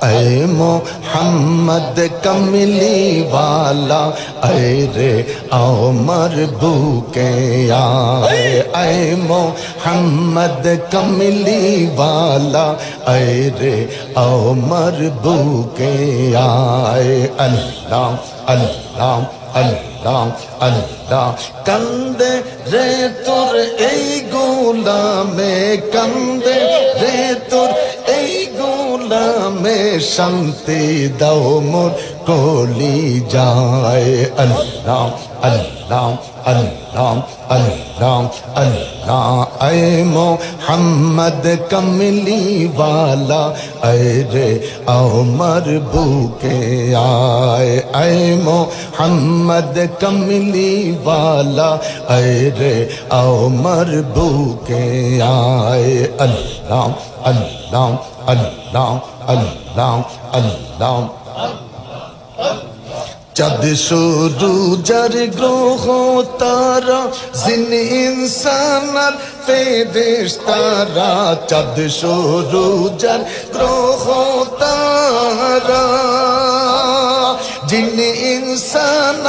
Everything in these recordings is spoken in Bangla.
ऐ मोहम्मद कमली वाला ऐ रे आओ मरबू के आए ऐ मोहम्मद कमली वाला ऐ रे आओ मरबू के आए अल्लाह अल्लाह अल्लाह अल्लाह कंदे रे तुर ए गुलामे कंदे रे तुर ए गुलामे शांति दाओ मोर कोली जाए अल्लाह अल्लाह अल्लाह अल्लाह अल्लाह ऐ मोहम्मद कमली वाला ऐ रे आओ मरबू के आए ऐ मोहम्मद कमली वाला ऐ रे आओ मरबू के आए अल्लाह अल्लाह अल्लाह अल्लाह अल्लाह चद सूरज ग्रह तारा जिन इंसान फेरिश्तारा चद सूरज ग्रह तारा जिन इंसान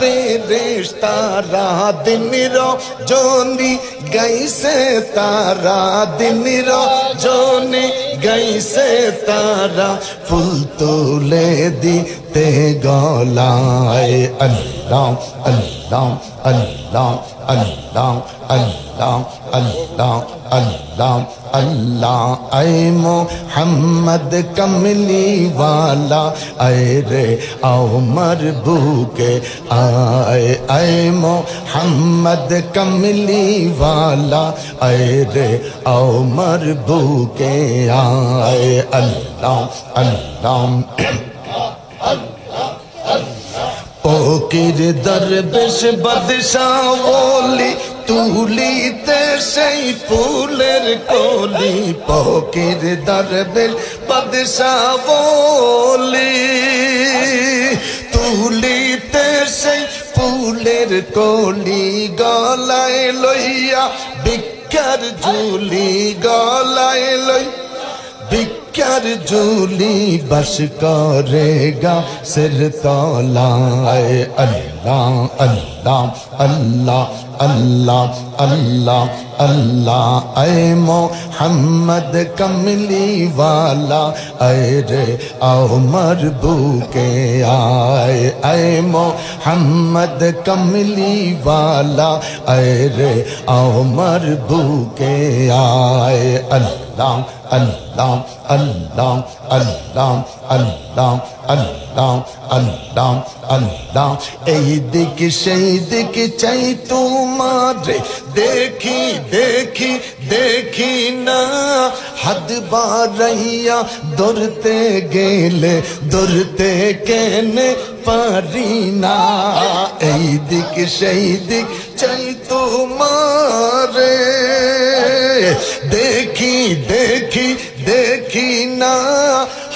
फेरिश्तारा दिन रजनी गैसे तारा दिन रजनी गैसे तारा फूल तोले दीते गलाए अल्लाह अल्लाह अल्लाह अल्लाह अल्लाह अल्लाह अल्लाह अल्लाह ऐ मोहम्मद कमली वाला ऐ रे आओ मरबू के आए ऐ मोहम्मद कमली वाला ऐ रे आओ मरबू के आए अल्लाह अल्लाह फकीर दरवेश बादशाह ओली তুলিতে সেই ফুলের কলি ফকির দরবেশ বাদশাহ বলি তুলিতে সেই ফুলের কলি গলায় লইয়া ভিক্ষার ঝুলি গলায় লই ভিক্ষার ঝুলি বস করেগা সির তলায় আল্লাহ আল্লাহ আল্লাহ अल्लाह अल्लाह अल्लाह ऐ मोहम्मद कमली वाला ऐ रे आओ मरबू के आए ऐ मोहम्मद कमली वाला ऐ रे आओ मरबू के आए अल्लाह अल्लाह अल्लाह अल्लाह अल्लाह अल्लाह अल्लाह अल्लाह এই দিক সেই দিক চাই তোমারে দেখি দেখি দেখি না হাত বাড়াইয়া ধরতে গেলে ধরতে কেনে পারি না এই দিক সেই দিক চাই তোমারে দেখি দেখি দেখি না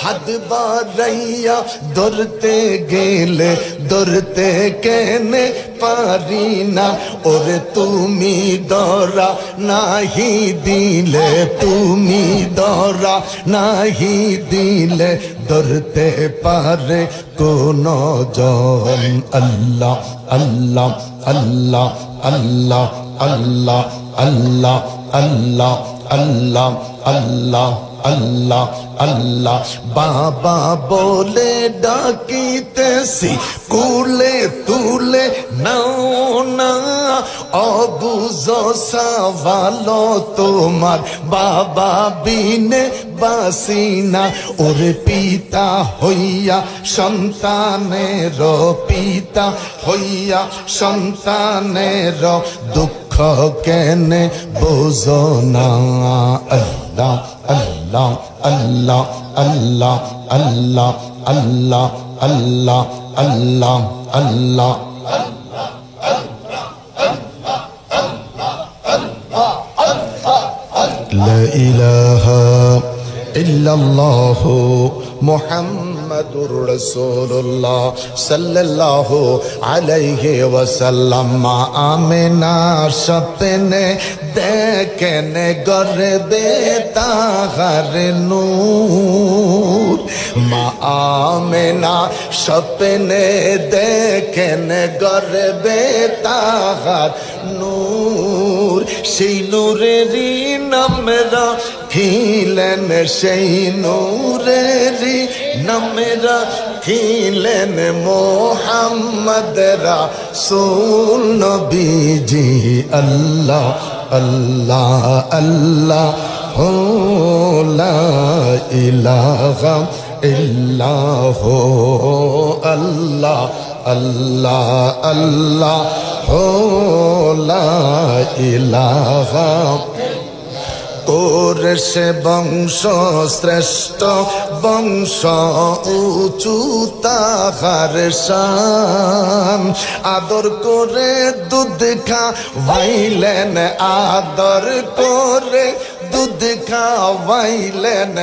হাত বাড়াইয়া ধরতে গেলে ধরতে কেনে পারি না ওরে তুমি ধরা নাহি দিলে তুমি ধরা নাহি দিলে ধরতে পারে কোন জন আল্লাহ আল্লাহ আল্লাহ আল্লাহ আল্লাহ আল্লাহ আল্লাহ আল্লাহ আল্লাহ আল্লাহ আল্লাহ বাবা বলে ডাকিতেছি কুলে তুলে নাও না অবুঝ সওয়ালো তোমার বাবা বিনে বাসি না ওরে পিতা হইয়া সন্তানের পিতা হইয়া সন্তানের দুঃখ কেনে বোঝো না আল্লাহ আল্লাহ আল্লাহ আল্লাহ আল্লাহ আল্লাহ আল্লাহ আল্লাহ আল্লাহ লা ইলাহা ইল্লাল্লাহু মুহাম্মাদ মুহাম্মাদুর রাসূলুল্লাহ সাল্লাল্লাহু আলাইহি ওয়াসাল্লাম। মা আমেনা স্বপ্নে দেখেন গর্বে তাহার নূর। মা আমেনা স্বপ্নে দেখেন গর্বে তাহার নূর। সেই নূরেরই নাম রাখিলেন, সেই নূরেরই নাম রাখিলেন মুহাম্মদ রাসূল নবীজি। আল্লাহ আল্লাহ আল্লাহ হো লা ইলাহা ইল্লাল্লাহ আল্লাহ আল্লাহ আল্লাহ হো লা ইলাহা। কোরশে বংশ শ্রেষ্ঠ বংশ উঁচু তাহার শান। আদর করে দুধ খাওয়াইলেন, আদর করে দুধ খাওয়াইলেন,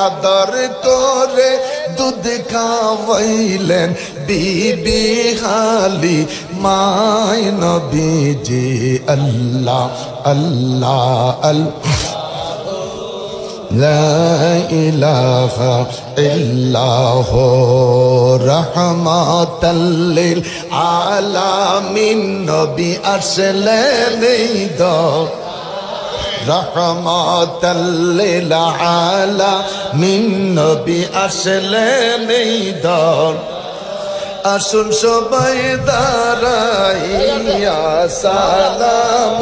আদর করে দুধ খাওয়াইলেন বিবি হালিমায় নবীজি। আল্লাহ আল্লাহ আল্লাহ লা ইলাহা ইল্লাল্লাহ রাহমাতাল লিল আলামিন। নবী আসলেন রহমাতাল লিল আলামিন, নবী আসলেন আসুন সবাই দাঁড়াইয়া সালাম